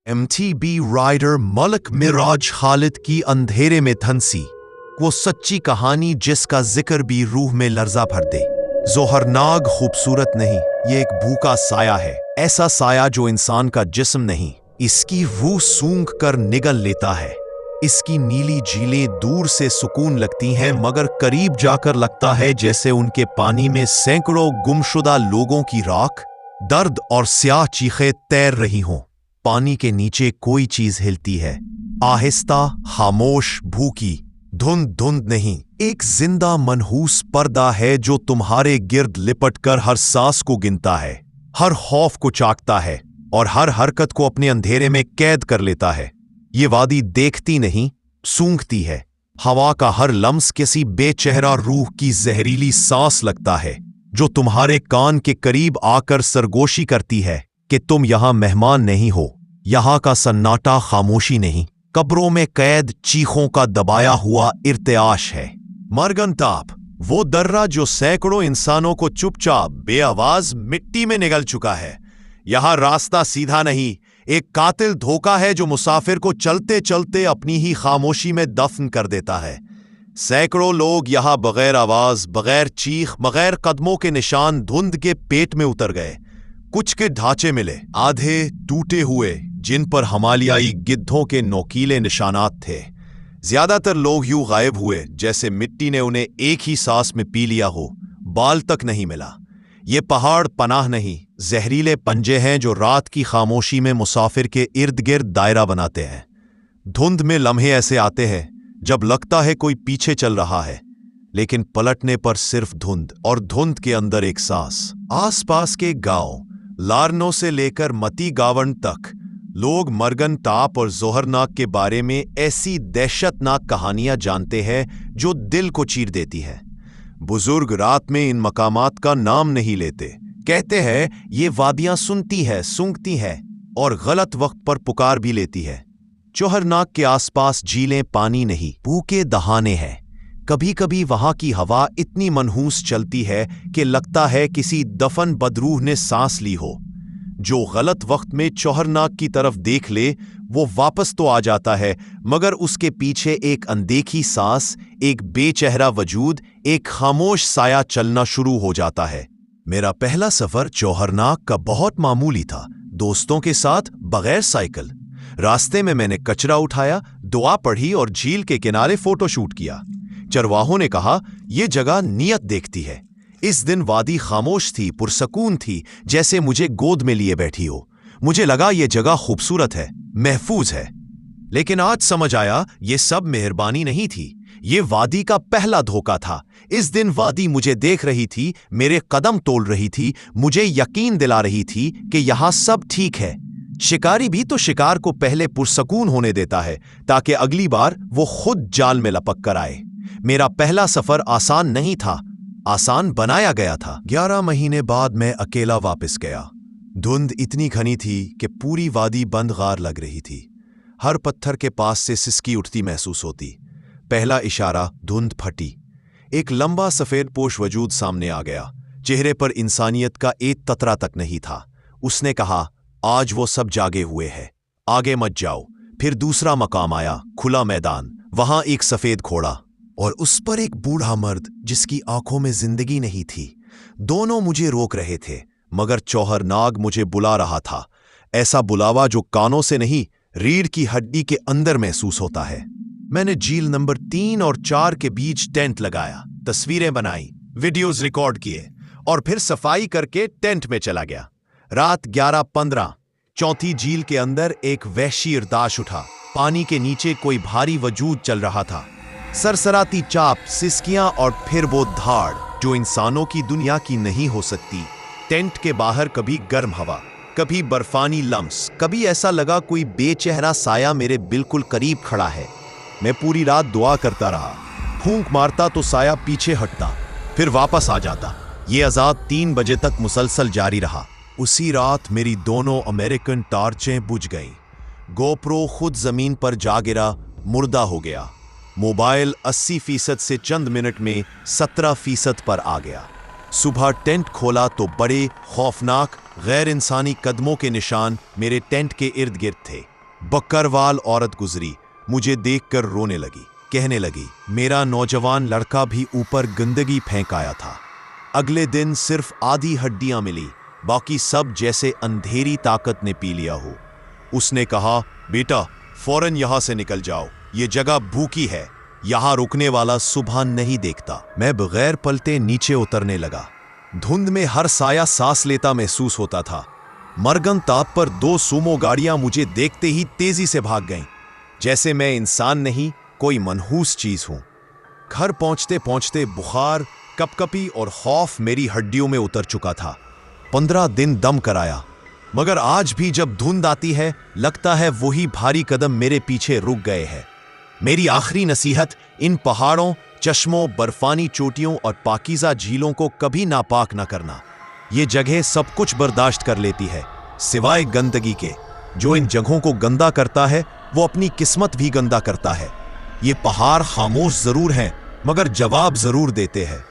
MTB rider Malak Miraj Khalid की अंधेरे में धंसी, वो सच्ची कहानी जिसका जिक्र भी रूह में लर्जा भर दे। जोहरनाग खूबसूरत नहीं, ये एक भूखा साया है, ऐसा साया जो इंसान का जिस्म नहीं, इसकी रूह सूंघ कर निगल लेता है। इसकी नीली झीलें दूर से सुकून लगती हैं, मगर करीब जाकर लगता है जैसे उनके पानी में सैकड़ों गुमशुदा लोगों की राख, दर्द और स्याह चीखें तैर रही हों। पानी के नीचे कोई चीज हिलती है, आहिस्ता, खामोश, भूखी। धुंध धुंध नहीं, एक जिंदा मनहूस पर्दा है जो तुम्हारे गिर्द लिपट कर हर सांस को गिनता है, हर खौफ को चाकता है और हर हरकत को अपने अंधेरे में कैद कर लेता है। ये वादी देखती नहीं, सूंघती है। हवा का हर लम्स किसी बेचेहरा रूह की जहरीली सांस लगता है, जो तुम्हारे कान के करीब आकर सरगोशी करती है कि तुम यहां मेहमान नहीं हो। यहां का सन्नाटा खामोशी नहीं, कब्रों में कैद चीखों का दबाया हुआ इर्तियाश है। मरगनताप, वो दर्रा जो सैकड़ों इंसानों को चुपचाप बेआवाज मिट्टी में निगल चुका है। यहां रास्ता सीधा नहीं, एक कातिल धोखा है जो मुसाफिर को चलते चलते अपनी ही खामोशी में दफन कर देता है। सैकड़ों लोग यहां बगैर आवाज, बगैर चीख, बगैर कदमों के निशान धुंध के पेट में उतर गए। कुछ के ढांचे मिले, आधे टूटे हुए, जिन पर हिमालयाई गिद्धों के नोकीले निशानात थे। ज्यादातर लोग यूं गायब हुए जैसे मिट्टी ने उन्हें एक ही सांस में पी लिया हो, बाल तक नहीं मिला। ये पहाड़ पनाह नहीं, जहरीले पंजे हैं जो रात की खामोशी में मुसाफिर के इर्द गिर्द दायरा बनाते हैं। धुंध में लम्हे ऐसे आते हैं जब लगता है कोई पीछे चल रहा है, लेकिन पलटने पर सिर्फ धुंध, और धुंध के अंदर एक सांस। आसपास के गांव लारनो से लेकर मती गावन तक लोग मरगनताप और जोहरनाग के बारे में ऐसी दहशतनाक कहानियां जानते हैं जो दिल को चीर देती है। बुजुर्ग रात में इन मकामात का नाम नहीं लेते, कहते हैं ये वादियां सुनती है, सूंघती है और गलत वक्त पर पुकार भी लेती है। जोहरनाग के आसपास झीलें पानी नहीं, भूखे दहाने हैं। कभी कभी वहां की हवा इतनी मनहूस चलती है कि लगता है किसी दफन बदरूह ने सांस ली हो। जो गलत वक्त में जोहरनाग की तरफ देख ले वो वापस तो आ जाता है, मगर उसके पीछे एक अनदेखी सांस, एक बेचेहरा वजूद, एक खामोश साया चलना शुरू हो जाता है। मेरा पहला सफर जोहरनाग का बहुत मामूली था, दोस्तों के साथ, बगैर साइकिल। रास्ते में मैंने कचरा उठाया, दुआ पढ़ी और झील के किनारे फोटो शूट किया। चरवाहों ने कहा यह जगह नियत देखती है। इस दिन वादी खामोश थी, पुरसकून थी, जैसे मुझे गोद में लिए बैठी हो। मुझे लगा यह जगह खूबसूरत है, महफूज है। लेकिन आज समझ आया ये सब मेहरबानी नहीं थी, ये वादी का पहला धोखा था। इस दिन वादी मुझे देख रही थी, मेरे कदम तोल रही थी, मुझे यकीन दिला रही थी कि यहां सब ठीक है। शिकारी भी तो शिकार को पहले पुरसकून होने देता है ताकि अगली बार वो खुद जाल में लपक कर आए। मेरा पहला सफर आसान नहीं था, आसान बनाया गया था। 11 महीने बाद मैं अकेला वापस गया। धुंध इतनी घनी थी कि पूरी वादी बंद गार लग रही थी। हर पत्थर के पास से सिसकी उठती महसूस होती। पहला इशारा, धुंध फटी। एक लंबा सफेद पोश वजूद सामने आ गया। चेहरे पर इंसानियत का एक ततरा तक नहीं था। उसने कहा, आज वो सब जागे हुए हैं, आगे मत जाओ। फिर दूसरा मकाम आया, खुला मैदान, वहां एक सफेद घोड़ा और उस पर एक बूढ़ा मर्द जिसकी आंखों में जिंदगी नहीं थी। दोनों मुझे रोक रहे थे, मगर जोहरनाग मुझे बुला रहा था। ऐसा बुलावा जो कानों से नहीं, रीढ़ की हड्डी के अंदर महसूस होता है। मैंने झील नंबर 3 और 4 के बीच टेंट लगाया, तस्वीरें बनाई, वीडियोज रिकॉर्ड किए और फिर सफाई करके टेंट में चला गया। रात 11:15। चौथी झील के अंदर एक वहशी इर्दाश उठा। पानी के नीचे कोई भारी वजूद चल रहा था। सरसराती चाप, सिसकियां और फिर वो धाड़ जो इंसानों की दुनिया की नहीं हो सकती। टेंट के बाहर कभी गर्म हवा, कभी बर्फानी लम्स, कभी ऐसा लगा कोई बेचेहरा साया मेरे बिल्कुल करीब खड़ा है। मैं पूरी रात दुआ करता रहा। फूंक मारता तो साया पीछे हटता, फिर वापस आ जाता। ये अजाब 3 बजे तक मुसलसल जारी रहा। उसी रात मेरी दोनों अमेरिकन टार्चें बुझ गईं। गोप्रो खुद जमीन पर जा गिरा, मुर्दा हो गया। मोबाइल 80% से चंद मिनट में 17% पर आ गया। सुबह टेंट खोला तो बड़े खौफनाक गैर इंसानी कदमों के निशान मेरे टेंट के इर्द गिर्द थे। बकरवाल औरत गुजरी, मुझे देखकर रोने लगी, कहने लगी, मेरा नौजवान लड़का भी ऊपर गंदगी फेंक आया था। अगले दिन सिर्फ आधी हड्डियां मिली, बाकी सब जैसे अंधेरी ताकत ने पी लिया हो। उसने कहा, बेटा फौरन यहां से निकल जाओ, ये जगह भूखी है, यहां रुकने वाला सुबह नहीं देखता। मैं बगैर पलटे नीचे उतरने लगा। धुंध में हर साया सांस लेता महसूस होता था। मरगन ताप पर 2 सूमो गाड़ियां मुझे देखते ही तेजी से भाग गईं, जैसे मैं इंसान नहीं कोई मनहूस चीज हूं। घर पहुंचते पहुंचते बुखार, कपकपी और खौफ मेरी हड्डियों में उतर चुका था। 15 दिन दम कराया, मगर आज भी जब धुंध आती है लगता है वही भारी कदम मेरे पीछे रुक गए हैं। मेरी आखिरी नसीहत, इन पहाड़ों, चश्मों, बर्फानी चोटियों और पाकीज़ा झीलों को कभी नापाक न करना। ये जगह सब कुछ बर्दाश्त कर लेती है सिवाय गंदगी के। जो इन जगहों को गंदा करता है वो अपनी किस्मत भी गंदा करता है। ये पहाड़ खामोश जरूर हैं मगर जवाब जरूर देते हैं।